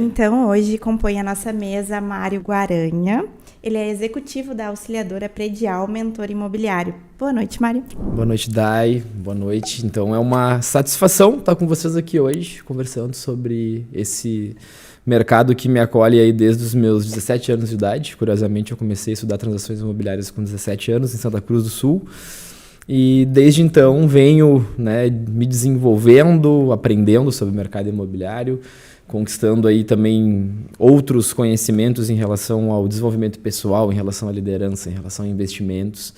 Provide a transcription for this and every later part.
Então, hoje compõe a nossa mesa Mário Guaranha. Ele é executivo da Auxiliadora Predial Mentor Imobiliário. Boa noite, Mário. Boa noite, Dai. Boa noite. Então, é uma satisfação estar com vocês aqui hoje, conversando sobre esse mercado que me acolhe aí desde os meus 17 anos de idade. Curiosamente, eu comecei a estudar transações imobiliárias com 17 anos em Santa Cruz do Sul. E desde então venho, me desenvolvendo, aprendendo sobre o mercado imobiliário, conquistando aí também outros conhecimentos em relação ao desenvolvimento pessoal, em relação à liderança, em relação a investimentos.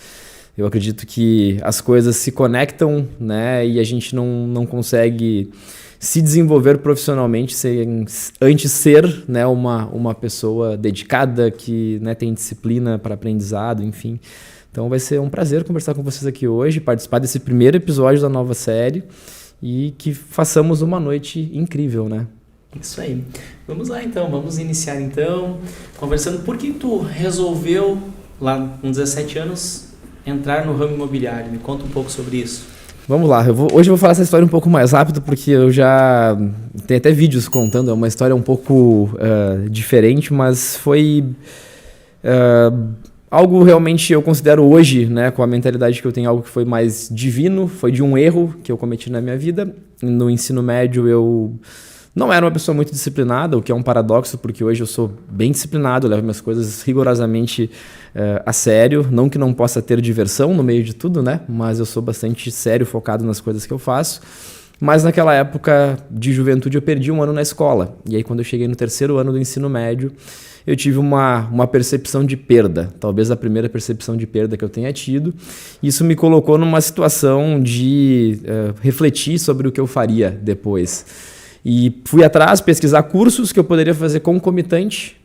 Eu acredito que as coisas se conectam, e a gente não consegue se desenvolver profissionalmente sem antes ser, uma pessoa dedicada, que tem disciplina para aprendizado, enfim. Então vai ser um prazer conversar com vocês aqui hoje, participar desse primeiro episódio da nova série e que façamos uma noite incrível, né? Isso aí. Vamos lá então, vamos iniciar então, conversando. Por que tu resolveu, lá com 17 anos, entrar no ramo imobiliário? Me conta um pouco sobre isso. Vamos lá, hoje eu vou falar essa história um pouco mais rápido, porque eu já tenho até vídeos contando, é uma história um pouco diferente, mas foi algo realmente eu considero hoje, com a mentalidade que eu tenho, algo que foi mais divino, foi de um erro que eu cometi na minha vida. No ensino médio eu não era uma pessoa muito disciplinada, o que é um paradoxo, porque hoje eu sou bem disciplinado, levo minhas coisas rigorosamente a sério. Não que não possa ter diversão no meio de tudo, mas eu sou bastante sério, focado nas coisas que eu faço. Mas naquela época de juventude eu perdi um ano na escola. E aí quando eu cheguei no terceiro ano do ensino médio, eu tive uma percepção de perda, talvez a primeira percepção de perda que eu tenha tido. Isso me colocou numa situação de refletir sobre o que eu faria depois. E fui atrás pesquisar cursos que eu poderia fazer concomitante,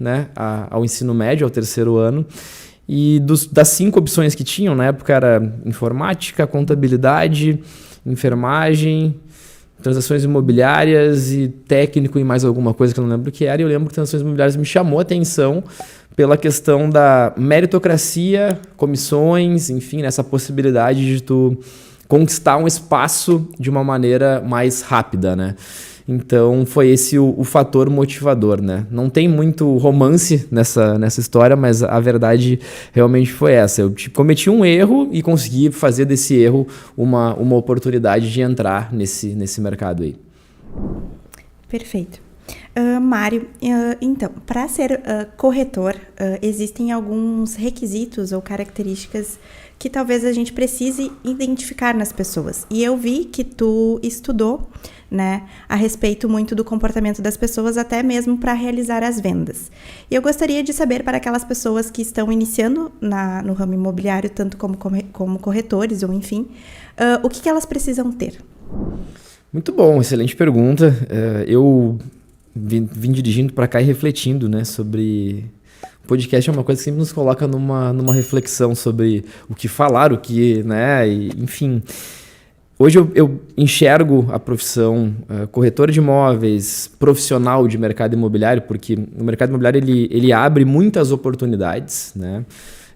ao ensino médio, ao terceiro ano. E das 5 opções que tinham, na época era informática, contabilidade, enfermagem, transações imobiliárias e técnico e mais alguma coisa que eu não lembro o que era. E eu lembro que transações imobiliárias me chamou a atenção pela questão da meritocracia, comissões, enfim, essa possibilidade de tu conquistar um espaço de uma maneira mais rápida, Então foi esse o fator motivador, Não tem muito romance nessa história, mas a verdade realmente foi essa. Eu cometi um erro e consegui fazer desse erro uma oportunidade de entrar nesse mercado aí. Perfeito. Mário, então, para ser corretor, existem alguns requisitos ou características que talvez a gente precise identificar nas pessoas. E eu vi que tu estudou, a respeito muito do comportamento das pessoas, até mesmo para realizar as vendas. E eu gostaria de saber, para aquelas pessoas que estão iniciando no ramo imobiliário, tanto como corretores, ou enfim, o que elas precisam ter? Muito bom, excelente pergunta. Eu vim dirigindo para cá e refletindo, sobre... O podcast é uma coisa que sempre nos coloca numa reflexão sobre o que falar, o que, enfim... Hoje eu enxergo a profissão corretor de imóveis, profissional de mercado imobiliário, porque o mercado imobiliário ele abre muitas oportunidades,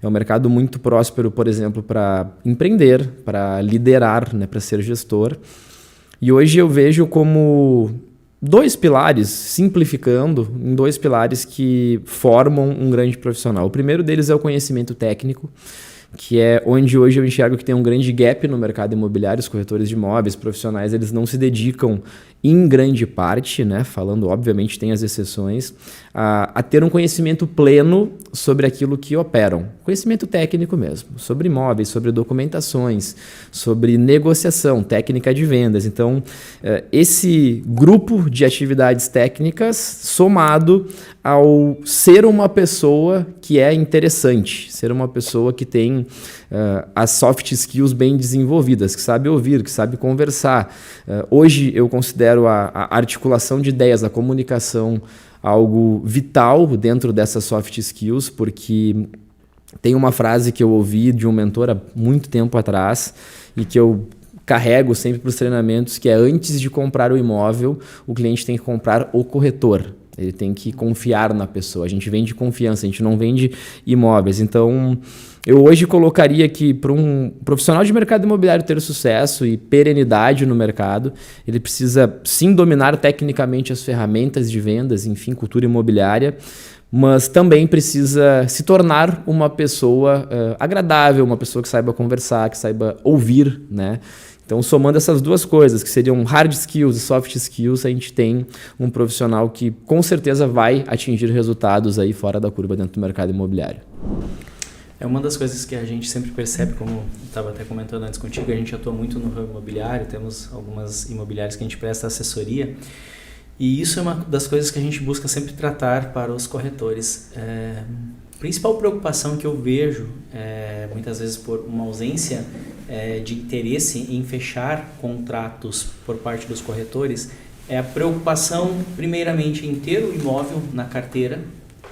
É um mercado muito próspero, por exemplo, para empreender, para liderar, para ser gestor. E hoje eu vejo como 2 pilares, simplificando, em 2 pilares que formam um grande profissional. O primeiro deles é o conhecimento técnico, que é onde hoje eu enxergo que tem um grande gap no mercado imobiliário. Os corretores de imóveis profissionais, eles não se dedicam em grande parte, falando, obviamente, tem as exceções, a ter um conhecimento pleno sobre aquilo que operam. Conhecimento técnico mesmo, sobre imóveis, sobre documentações, sobre negociação, técnica de vendas. Então, esse grupo de atividades técnicas somado ao ser uma pessoa que é interessante, ser uma pessoa que tem as soft skills bem desenvolvidas, que sabe ouvir, que sabe conversar. Hoje eu considero a articulação de ideias, a comunicação, algo vital dentro dessas soft skills, porque tem uma frase que eu ouvi de um mentor há muito tempo atrás e que eu carrego sempre para os treinamentos, que é: antes de comprar o imóvel, o cliente tem que comprar o corretor. Ele tem que confiar na pessoa. A gente vende confiança, a gente não vende imóveis. Então, eu hoje colocaria que para um profissional de mercado imobiliário ter sucesso e perenidade no mercado, ele precisa sim dominar tecnicamente as ferramentas de vendas, enfim, cultura imobiliária, mas também precisa se tornar uma pessoa agradável, uma pessoa que saiba conversar, que saiba ouvir, né? Então, somando essas duas coisas, que seriam hard skills e soft skills, a gente tem um profissional que com certeza vai atingir resultados aí fora da curva dentro do mercado imobiliário. É uma das coisas que a gente sempre percebe, como eu estava até comentando antes contigo, a gente atua muito no ramo imobiliário, temos algumas imobiliárias que a gente presta assessoria, e isso é uma das coisas que a gente busca sempre tratar para os corretores. Principal preocupação que eu vejo, muitas vezes por uma ausência de interesse em fechar contratos por parte dos corretores, é a preocupação, primeiramente, em ter o imóvel na carteira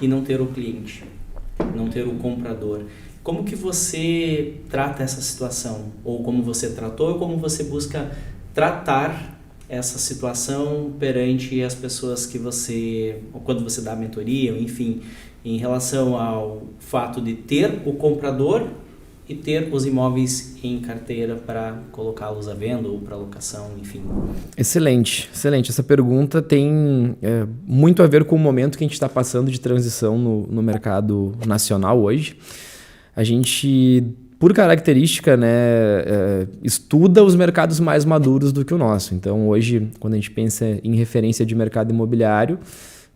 e não ter o cliente, não ter o comprador. Como que você trata essa situação? Ou como você tratou, ou como você busca tratar essa situação perante as pessoas que você, ou quando você dá mentoria, enfim, em relação ao fato de ter o comprador e ter os imóveis em carteira para colocá-los à venda ou para locação, enfim. Excelente, excelente. Essa pergunta tem muito a ver com o momento que a gente está passando de transição no mercado nacional hoje. A gente, por característica, né, estuda os mercados mais maduros do que o nosso. Então, hoje, quando a gente pensa em referência de mercado imobiliário,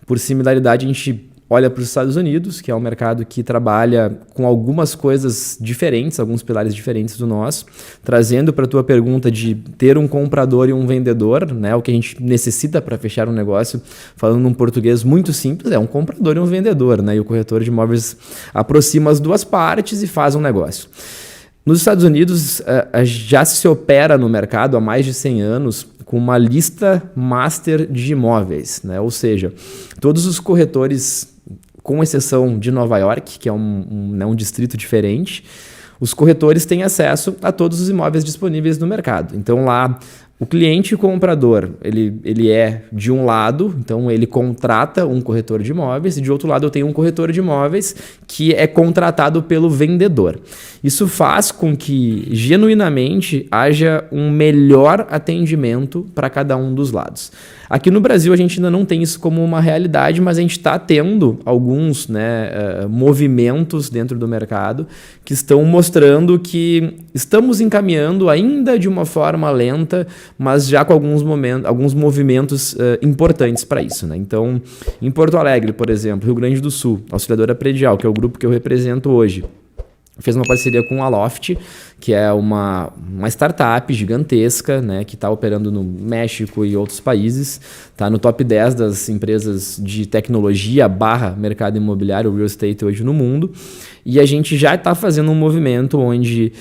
por similaridade, a gente olha para os Estados Unidos, que é um mercado que trabalha com algumas coisas diferentes, alguns pilares diferentes do nosso, trazendo para a tua pergunta de ter um comprador e um vendedor, né, o que a gente necessita para fechar um negócio, falando num português muito simples, é um comprador e um vendedor, né, e o corretor de imóveis aproxima as duas partes e faz um negócio. Nos Estados Unidos, já se opera no mercado há mais de 100 anos com uma lista master de imóveis, né? Ou seja, todos os corretores, com exceção de Nova York, que é um distrito diferente, os corretores têm acesso a todos os imóveis disponíveis no mercado. Então lá, o cliente e o comprador, ele é de um lado, então ele contrata um corretor de imóveis, e de outro lado eu tenho um corretor de imóveis que é contratado pelo vendedor. Isso faz com que, genuinamente, haja um melhor atendimento para cada um dos lados. Aqui no Brasil a gente ainda não tem isso como uma realidade, mas a gente está tendo alguns movimentos dentro do mercado que estão mostrando que estamos encaminhando ainda de uma forma lenta, mas já com alguns movimentos importantes para isso, né? Então, em Porto Alegre, por exemplo, Rio Grande do Sul, Auxiliadora Predial, que é o grupo que eu represento hoje, fez uma parceria com a Loft, que é uma startup gigantesca, né, que está operando no México e outros países, está no top 10 das empresas de tecnologia / mercado imobiliário, real estate hoje no mundo, e a gente já está fazendo um movimento onde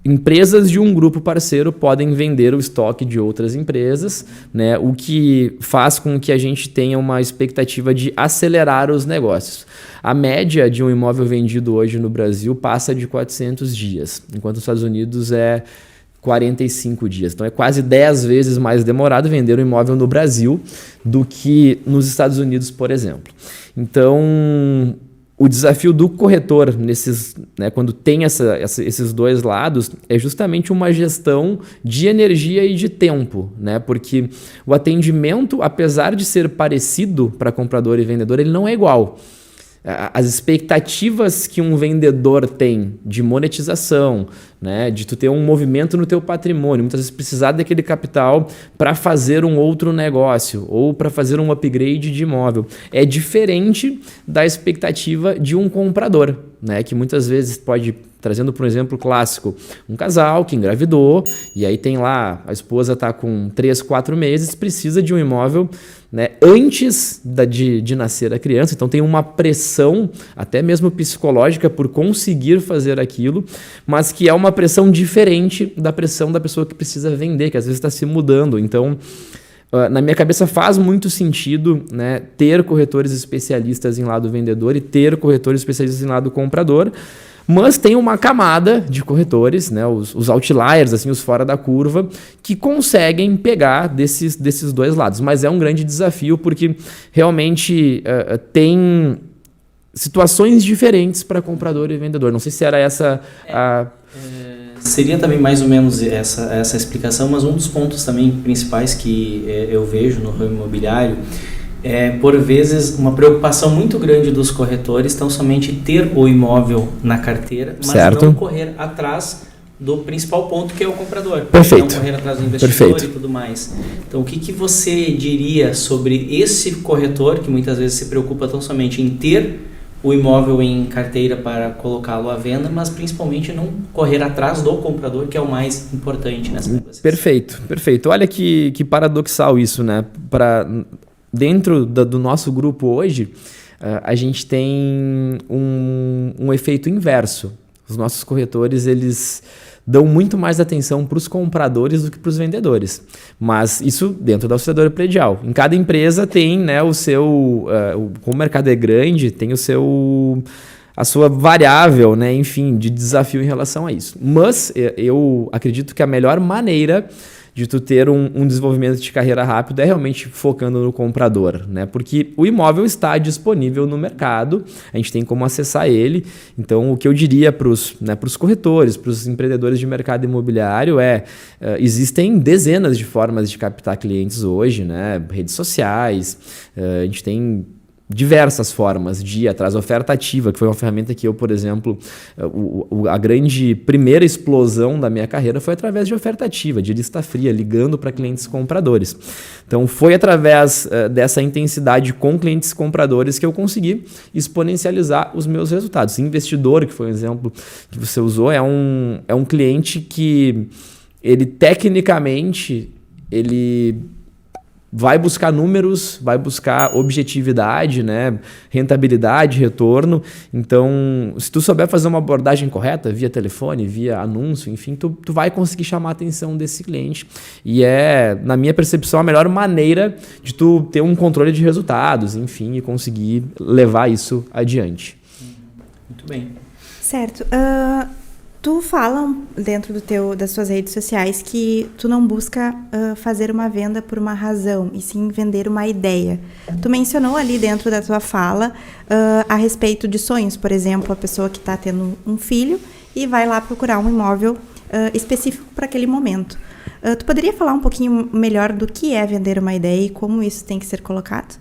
empresas de um grupo parceiro podem vender o estoque de outras empresas, né, o que faz com que a gente tenha uma expectativa de acelerar os negócios. A média de um imóvel vendido hoje no Brasil passa de 400 dias, enquanto nos Estados Unidos é 45 dias. Então é quase 10 vezes mais demorado vender um imóvel no Brasil do que nos Estados Unidos, por exemplo. Então, o desafio do corretor, quando tem esses dois lados, é justamente uma gestão de energia e de tempo, né? Porque o atendimento, apesar de ser parecido para comprador e vendedor, ele não é igual. As expectativas que um vendedor tem de monetização, né, de tu ter um movimento no teu patrimônio, muitas vezes precisar daquele capital para fazer um outro negócio ou para fazer um upgrade de imóvel, é diferente da expectativa de um comprador, né, que muitas vezes pode, trazendo por um exemplo clássico, um casal que engravidou e aí tem lá, a esposa está com 3, 4 meses, precisa de um imóvel, né, antes de nascer a criança, então tem uma pressão, até mesmo psicológica, por conseguir fazer aquilo, mas que é uma pressão diferente da pressão da pessoa que precisa vender, que às vezes está se mudando. Então, na minha cabeça faz muito sentido, né, ter corretores especialistas em lado vendedor e ter corretores especialistas em lado comprador, Mas tem uma camada de corretores, né, os outliers, assim, os fora da curva, que conseguem pegar desses dois lados. Mas é um grande desafio porque realmente tem situações diferentes para comprador e vendedor. Não sei se era essa Seria também mais ou menos essa explicação, mas um dos pontos também principais que eu vejo no ramo imobiliário é, por vezes, uma preocupação muito grande dos corretores tão somente ter o imóvel na carteira, mas certo. não correr atrás do principal ponto, que é o comprador. Perfeito. Não correr atrás do investidor e tudo mais. Então, o que você diria sobre esse corretor que muitas vezes se preocupa tão somente em ter o imóvel em carteira para colocá-lo à venda, mas principalmente não correr atrás do comprador, que é o mais importante nessa negociação? Perfeito. Olha que paradoxal isso, né? Dentro do nosso grupo hoje, a gente tem um efeito inverso. Os nossos corretores, eles dão muito mais atenção para os compradores do que para os vendedores. Mas isso dentro da auxiliadora predial. Em cada empresa tem, né, o seu... como o mercado é grande, tem a sua variável, né, enfim, de desafio em relação a isso. Mas eu acredito que a melhor maneira de tu ter um desenvolvimento de carreira rápido é realmente focando no comprador, né? Porque o imóvel está disponível no mercado, a gente tem como acessar ele. Então, o que eu diria para os corretores, para os empreendedores de mercado imobiliário existem dezenas de formas de captar clientes hoje, né? Redes sociais, a gente tem diversas formas de ir atrás. Oferta ativa, que foi uma ferramenta que eu, por exemplo, a grande primeira explosão da minha carreira foi através de oferta ativa, de lista fria, ligando para clientes compradores. Então, foi através dessa intensidade com clientes compradores que eu consegui exponencializar os meus resultados. Investidor, que foi um exemplo que você usou, é um cliente que ele tecnicamente vai buscar números, vai buscar objetividade, né? Rentabilidade, retorno. Então, se tu souber fazer uma abordagem correta, via telefone, via anúncio, enfim, tu vai conseguir chamar a atenção desse cliente. E na minha percepção, a melhor maneira de tu ter um controle de resultados, enfim, e conseguir levar isso adiante. Muito bem. Certo. Tu fala dentro das suas redes sociais que tu não busca fazer uma venda por uma razão, e sim vender uma ideia. Tu mencionou ali dentro da tua fala a respeito de sonhos, por exemplo, a pessoa que está tendo um filho e vai lá procurar um imóvel específico para aquele momento. Tu poderia falar um pouquinho melhor do que é vender uma ideia e como isso tem que ser colocado?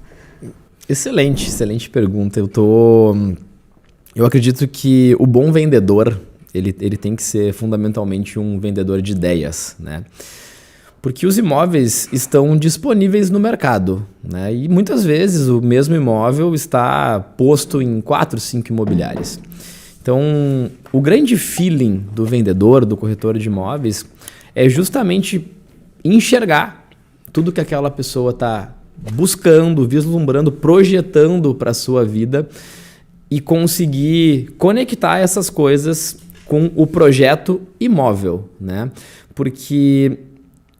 Excelente pergunta. Eu acredito que o bom vendedor ele tem que ser fundamentalmente um vendedor de ideias, né? Porque os imóveis estão disponíveis no mercado, né? E muitas vezes o mesmo imóvel está posto em 4, 5 imobiliárias. Então, o grande feeling do vendedor, do corretor de imóveis, é justamente enxergar tudo que aquela pessoa está buscando, vislumbrando, projetando para a sua vida e conseguir conectar essas coisas com o projeto imóvel, né? Porque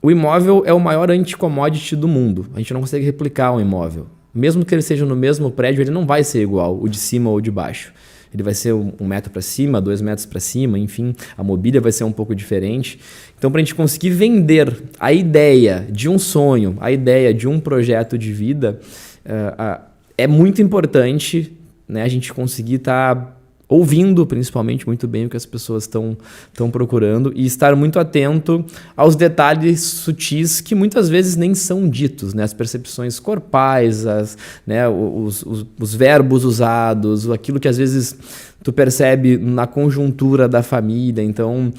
o imóvel é o maior anti-commodity do mundo. A gente não consegue replicar um imóvel. Mesmo que ele seja no mesmo prédio, ele não vai ser igual, o de cima ou o de baixo. Ele vai ser 1 metro para cima, 2 metros para cima, enfim, a mobília vai ser um pouco diferente. Então, para a gente conseguir vender a ideia de um sonho, a ideia de um projeto de vida, é muito importante, né, a gente conseguir estar ouvindo, principalmente, muito bem o que as pessoas estão procurando e estar muito atento aos detalhes sutis que muitas vezes nem são ditos, né? As percepções corpais, né? os verbos usados, aquilo que às vezes tu percebe na conjuntura da família. Então,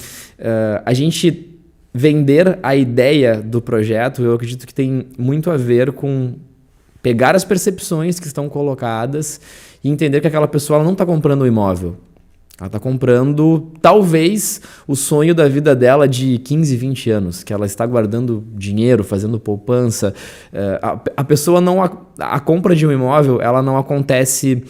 a gente vender a ideia do projeto, eu acredito que tem muito a ver com pegar as percepções que estão colocadas e entender que aquela pessoa ela não está comprando um imóvel. Ela está comprando, talvez, o sonho da vida dela de 15, 20 anos, que ela está guardando dinheiro, fazendo poupança. A pessoa não... A compra de um imóvel, ela não acontece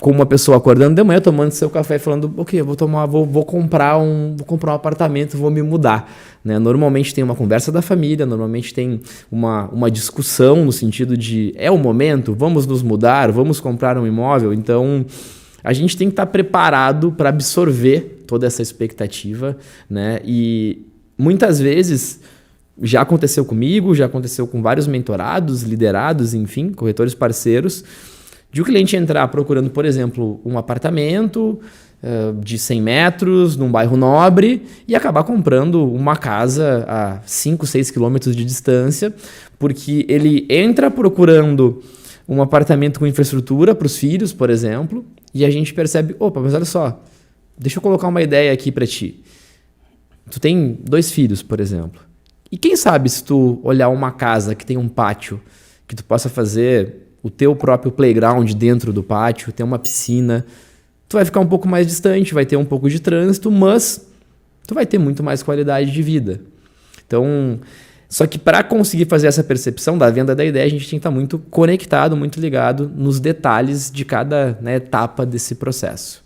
com uma pessoa acordando de manhã, tomando seu café e falando, ok, eu vou comprar um apartamento, vou me mudar. Né? Normalmente tem uma conversa da família, normalmente tem uma discussão no sentido de, é o momento, vamos nos mudar, vamos comprar um imóvel. Então, a gente tem que estar preparado para absorver toda essa expectativa, né? E muitas vezes já aconteceu comigo, já aconteceu com vários mentorados, liderados, enfim, corretores parceiros, de o cliente entrar procurando, por exemplo, um apartamento de 100 metros, num bairro nobre, e acabar comprando uma casa a 5, 6 quilômetros de distância, porque ele entra procurando um apartamento com infraestrutura para os filhos, por exemplo, e a gente percebe, opa, mas olha só, deixa eu colocar uma ideia aqui para ti. Tu tem 2 filhos, por exemplo, e quem sabe se tu olhar uma casa que tem um pátio, que tu possa fazer o teu próprio playground dentro do pátio, ter uma piscina, tu vai ficar um pouco mais distante, vai ter um pouco de trânsito, mas tu vai ter muito mais qualidade de vida. Então, só que para conseguir fazer essa percepção da venda da ideia, a gente tem que estar muito conectado, muito ligado nos detalhes de cada, né, etapa desse processo.